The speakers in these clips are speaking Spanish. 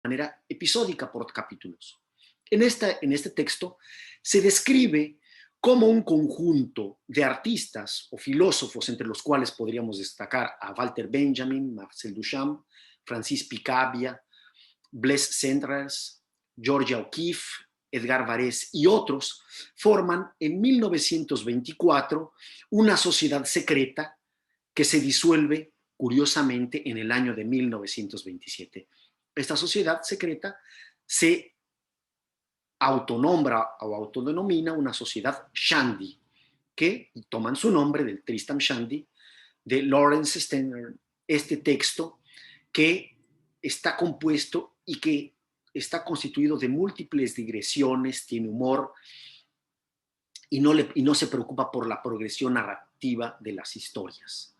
manera episódica por capítulos. En este texto se describe cómo un conjunto de artistas o filósofos, entre los cuales podríamos destacar a Walter Benjamin, Marcel Duchamp, Francis Picabia, Blaise Cendrars, Georgia O'Keeffe, Edgar Varese y otros, forman en 1924 una sociedad secreta que se disuelve curiosamente en el año de 1927. Esta sociedad secreta se autonombra o autodenomina una sociedad Shandy, que toman su nombre del Tristram Shandy de Lawrence Stennard, este texto que está compuesto y que está constituido de múltiples digresiones, tiene humor y no se preocupa por la progresión narrativa de las historias.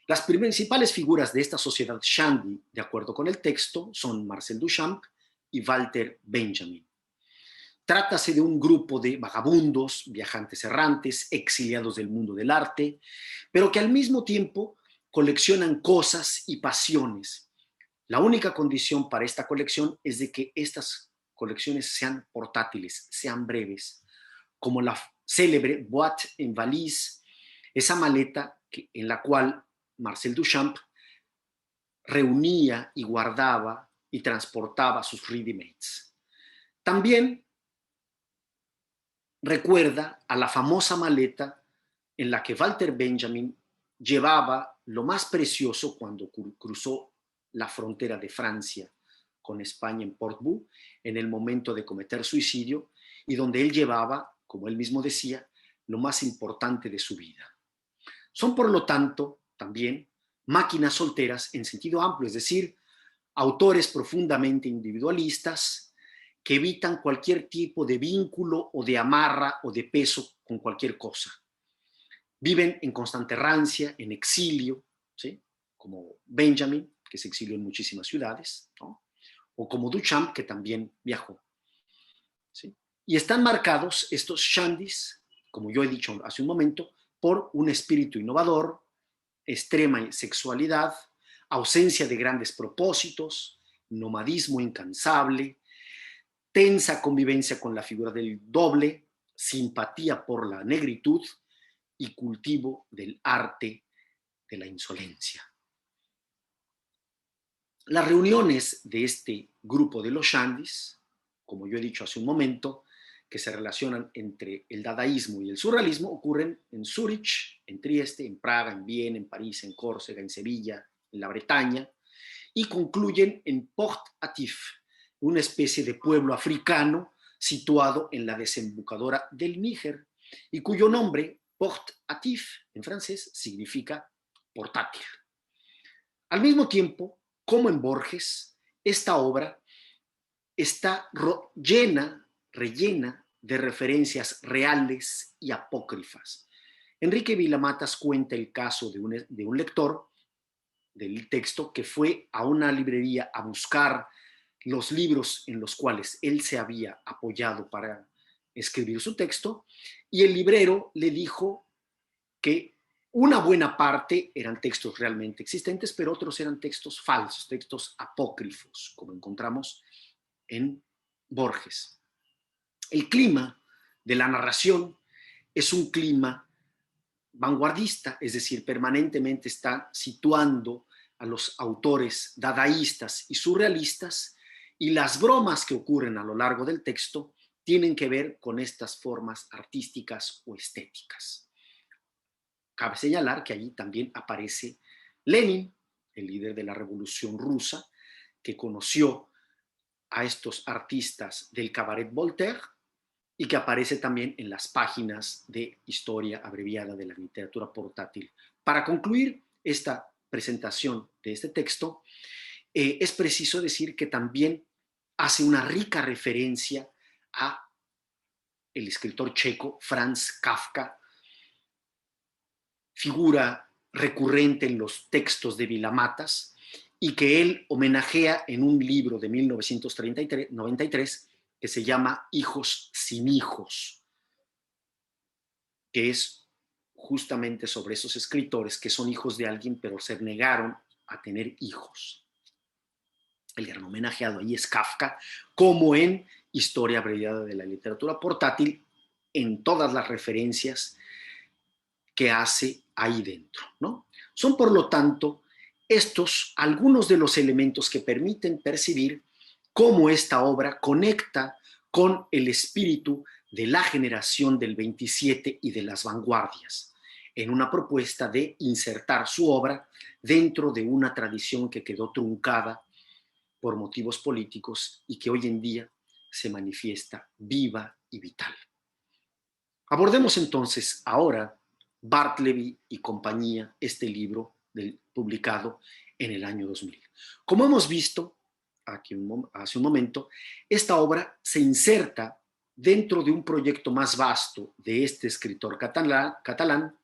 Las principales figuras de esta sociedad Shandy, de acuerdo con el texto, son Marcel Duchamp y Walter Benjamin. Trátase de un grupo de vagabundos, viajantes errantes, exiliados del mundo del arte, pero que al mismo tiempo coleccionan cosas y pasiones. La única condición para esta colección es de que estas colecciones sean portátiles, sean breves, como la célebre boîte en valise, esa maleta en la cual Marcel Duchamp reunía y guardaba y transportaba sus ready-mades. También recuerda a la famosa maleta en la que Walter Benjamin llevaba lo más precioso cuando cruzó la frontera de Francia con España en Portbou en el momento de cometer suicidio y donde él llevaba, como él mismo decía, lo más importante de su vida. Son, por lo tanto, también máquinas solteras en sentido amplio, es decir, autores profundamente individualistas que evitan cualquier tipo de vínculo o de amarra o de peso con cualquier cosa. Viven en constante errancia, en exilio, ¿sí? Como Benjamin, que se exilió en muchísimas ciudades, ¿no? O como Duchamp, que también viajó, ¿sí? Y están marcados estos shandys, como yo he dicho hace un momento, por un espíritu innovador, extrema sexualidad, ausencia de grandes propósitos, nomadismo incansable, tensa convivencia con la figura del doble, simpatía por la negritud y cultivo del arte de la insolencia. Las reuniones de este grupo de los shandys, como yo he dicho hace un momento, que se relacionan entre el dadaísmo y el surrealismo, ocurren en Zúrich, en Trieste, en Praga, en Viena, en París, en Córcega, en Sevilla, en la Bretaña, y concluyen en Port-Atif, una especie de pueblo africano situado en la desembocadura del Níger, y cuyo nombre, Port-Atif, en francés, significa portátil. Al mismo tiempo, como en Borges, esta obra está rellena de referencias reales y apócrifas. Enrique Vilamatas cuenta el caso de un lector del texto que fue a una librería a buscar los libros en los cuales él se había apoyado para escribir su texto, y el librero le dijo que una buena parte eran textos realmente existentes, pero otros eran textos falsos, textos apócrifos, como encontramos en Borges. El clima de la narración es un clima vanguardista, es decir, permanentemente está situando a los autores dadaístas y surrealistas, y las bromas que ocurren a lo largo del texto tienen que ver con estas formas artísticas o estéticas. Cabe señalar que allí también aparece Lenin, el líder de la Revolución Rusa, que conoció a estos artistas del Cabaret Voltaire y que aparece también en las páginas de historia abreviada de la literatura portátil. Para concluir esta presentación de este texto, es preciso decir que también hace una rica referencia a el escritor checo Franz Kafka, figura recurrente en los textos de Vilamatas y que él homenajea en un libro de 1993 que se llama Hijos sin hijos, que es justamente sobre esos escritores que son hijos de alguien pero se negaron a tener hijos. el gran homenajeado ahí es Kafka, como en Historia abreviada de la literatura portátil, en todas las referencias que hace ahí dentro, ¿no? Son, por lo tanto, estos algunos de los elementos que permiten percibir cómo esta obra conecta con el espíritu de la generación del 27 y de las vanguardias, en una propuesta de insertar su obra dentro de una tradición que quedó truncada por motivos políticos y que hoy en día se manifiesta viva y vital. Abordemos entonces ahora Bartleby y compañía, este libro publicado en el año 2000. Como hemos visto hace un momento, esta obra se inserta dentro de un proyecto más vasto de este escritor catalán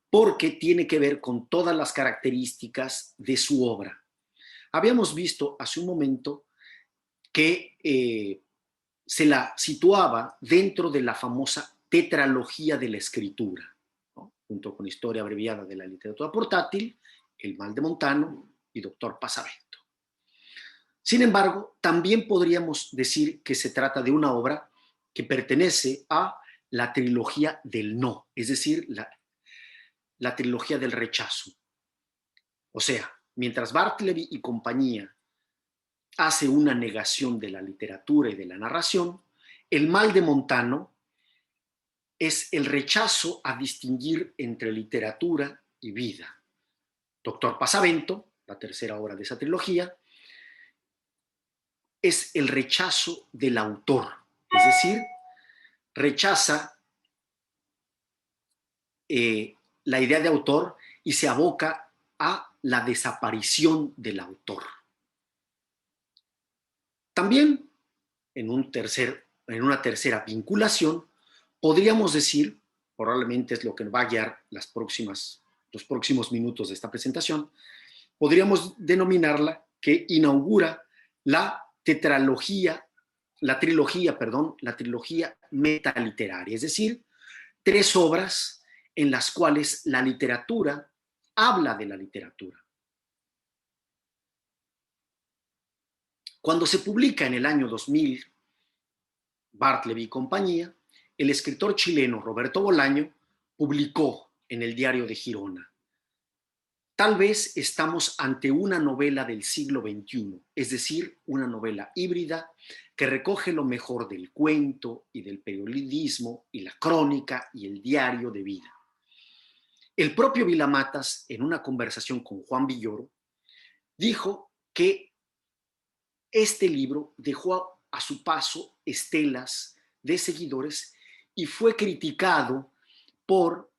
porque tiene que ver con todas las características de su obra. Habíamos visto hace un momento que se la situaba dentro de la famosa tetralogía de la escritura, ¿no? Junto con Historia abreviada de la literatura portátil, El mal de Montano y Doctor Pasavento. Sin embargo, también podríamos decir que se trata de una obra que pertenece a la trilogía del no, es decir, la trilogía del rechazo. O sea, mientras Bartleby y compañía hace una negación de la literatura y de la narración, El mal de Montano es el rechazo a distinguir entre literatura y vida. Doctor Pasavento, la tercera obra de esa trilogía, es el rechazo del autor, es decir, rechaza la idea de autor y se aboca a la desaparición del autor. También, en una tercera vinculación, podríamos decir, probablemente es lo que va a guiar los próximos minutos de esta presentación, podríamos denominarla que inaugura la trilogía metaliteraria, es decir, 3 obras en las cuales la literatura habla de la literatura. Cuando se publica en el año 2000, Bartleby y compañía, el escritor chileno Roberto Bolaño publicó en el Diario de Girona: tal vez estamos ante una novela del siglo XXI, es decir, una novela híbrida que recoge lo mejor del cuento y del periodismo y la crónica y el diario de vida. El propio Vilamatas, en una conversación con Juan Villoro, dijo que este libro dejó a su paso estelas de seguidores y fue criticado por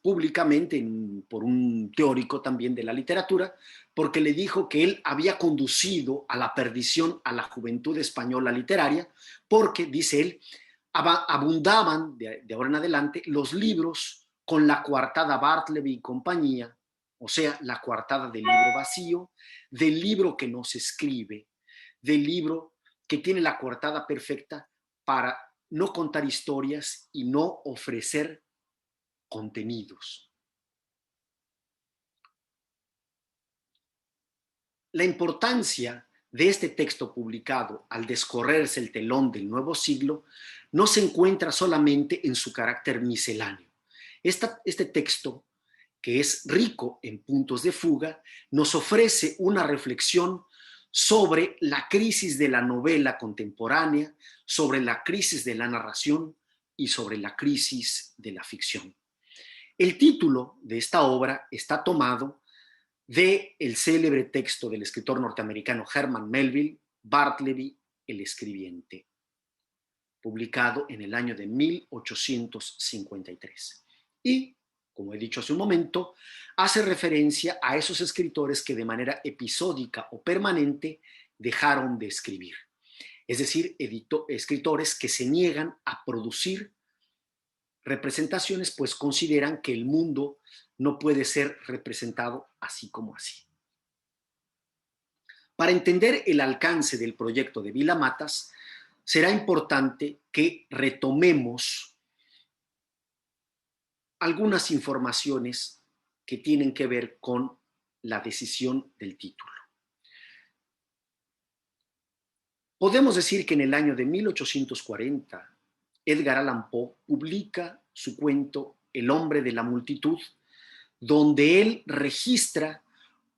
públicamente por un teórico también de la literatura, porque le dijo que él había conducido a la perdición a la juventud española literaria, porque, dice él, abundaban de ahora en adelante los libros con la coartada Bartleby y compañía, o sea, la coartada del libro vacío, del libro que no se escribe, del libro que tiene la coartada perfecta para no contar historias y no ofrecer contenidos. La importancia de este texto publicado al descorrerse el telón del nuevo siglo no se encuentra solamente en su carácter misceláneo. Este texto, que es rico en puntos de fuga, nos ofrece una reflexión sobre la crisis de la novela contemporánea, sobre la crisis de la narración y sobre la crisis de la ficción. El título de esta obra está tomado del célebre texto del escritor norteamericano Herman Melville, Bartleby, el escribiente, publicado en el año de 1853. Y, como he dicho hace un momento, hace referencia a esos escritores que de manera episódica o permanente dejaron de escribir. Es decir, escritores que se niegan a producir representaciones, pues consideran que el mundo no puede ser representado así como así. Para entender el alcance del proyecto de Vilamatas, será importante que retomemos algunas informaciones que tienen que ver con la decisión del título. Podemos decir que en el año de 1840, Edgar Allan Poe publica su cuento El hombre de la multitud, donde él registra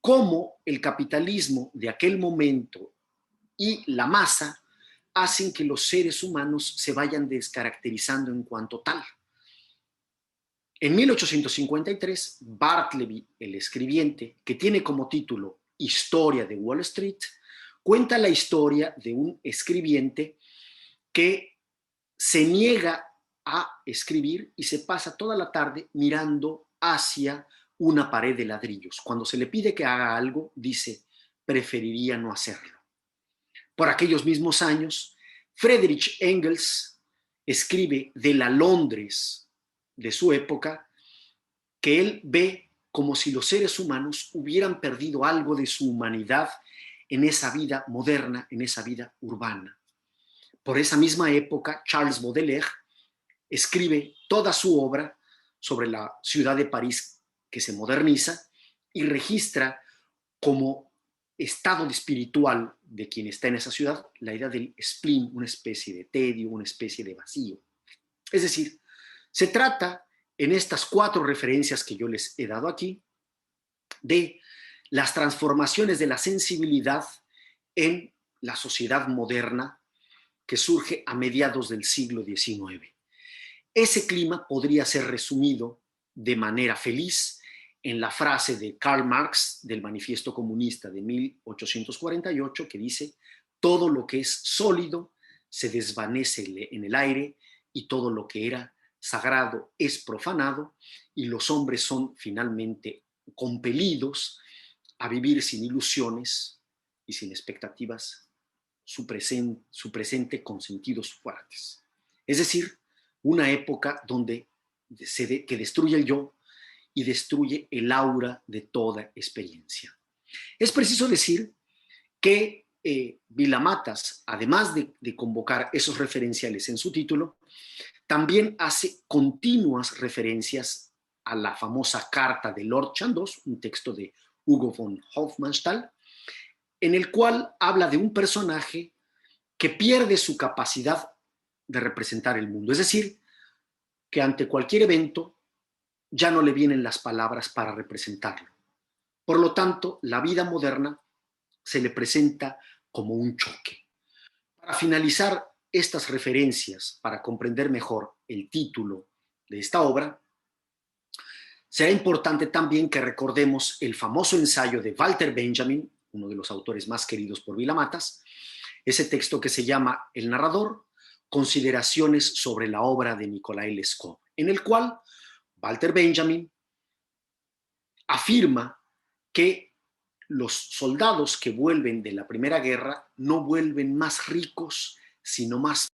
cómo el capitalismo de aquel momento y la masa hacen que los seres humanos se vayan descaracterizando en cuanto tal. En 1853, Bartleby, el escribiente, que tiene como título Historia de Wall Street, cuenta la historia de un escribiente que se niega a escribir y se pasa toda la tarde mirando hacia una pared de ladrillos. Cuando se le pide que haga algo, dice, preferiría no hacerlo. Por aquellos mismos años, Friedrich Engels escribe de la Londres de su época que él ve como si los seres humanos hubieran perdido algo de su humanidad en esa vida moderna, en esa vida urbana. Por esa misma época, Charles Baudelaire escribe toda su obra sobre la ciudad de París que se moderniza y registra como estado espiritual de quien está en esa ciudad la idea del spleen, una especie de tedio, una especie de vacío. Es decir, se trata en estas 4 referencias que yo les he dado aquí de las transformaciones de la sensibilidad en la sociedad moderna que surge a mediados del siglo XIX. Ese clima podría ser resumido de manera feliz en la frase de Karl Marx del Manifiesto Comunista de 1848 que dice: todo lo que es sólido se desvanece en el aire y todo lo que era sagrado es profanado y los hombres son finalmente compelidos a vivir sin ilusiones y sin expectativas su presente con sentidos fuertes. Es decir, una época donde que destruye el yo y destruye el aura de toda experiencia. Es preciso decir que Vila Matas, además de convocar esos referenciales en su título, también hace continuas referencias a la famosa carta de Lord Chandos, un texto de Hugo von Hofmannsthal, en el cual habla de un personaje que pierde su capacidad de representar el mundo. Es decir, que ante cualquier evento ya no le vienen las palabras para representarlo. Por lo tanto, la vida moderna se le presenta como un choque. Para finalizar estas referencias, para comprender mejor el título de esta obra, será importante también que recordemos el famoso ensayo de Walter Benjamin, uno de los autores más queridos por Vila Matas, ese texto que se llama El narrador, consideraciones sobre la obra de Nikolai Leskov, en el cual Walter Benjamin afirma que los soldados que vuelven de la Primera Guerra no vuelven más ricos, sino más